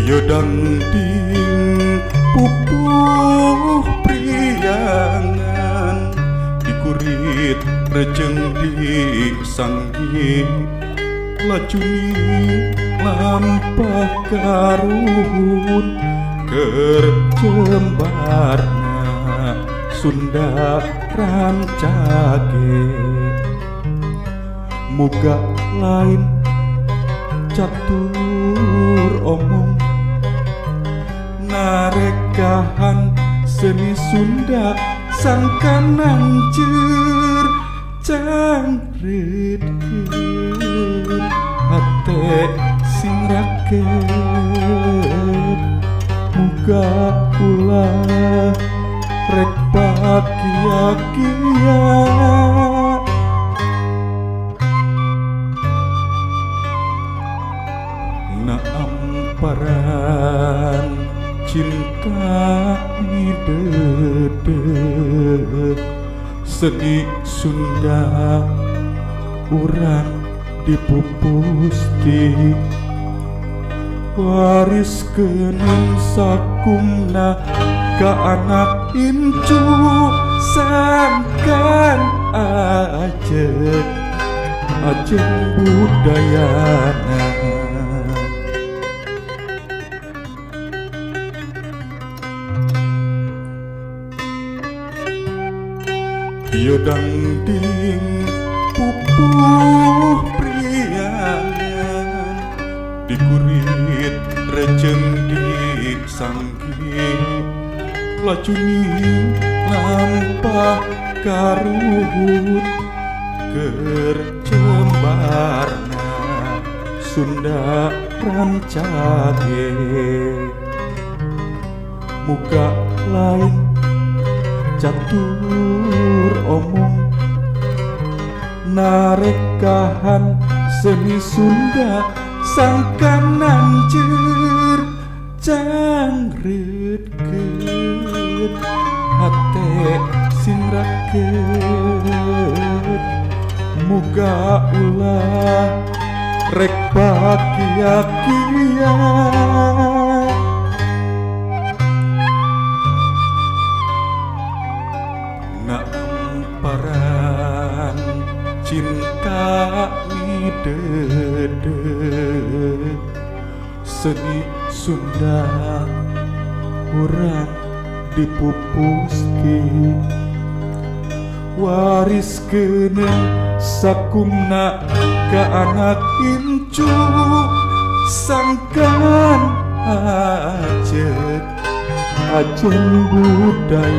Yodangding pupuh priangan dikurit rejeng di sanggi lajuni lampah karun kerjembarna Sunda rancage muga lain catur omong narekahan seni Sunda sangkanan cer cangredkeun hate sing raket muga ulah rek bahagia na amparan cinta midedek seni Sunda urang dipupusti waris kening sakumna ka anak incu sangkan ajeng budayana Yodangding pupuh priangan dikurit rejeng di sanggi lajuni lampah karut kerjembarna Sunda rancage muka lain catur omong narekahan seni Sunda sangkanan cer cangredkeun hate sing raket muga ulah rek bahagia na amparan cinta midedek seni Sunda urang dipupuski waris kening sakumna ka anak incu sangkan ajeng budayana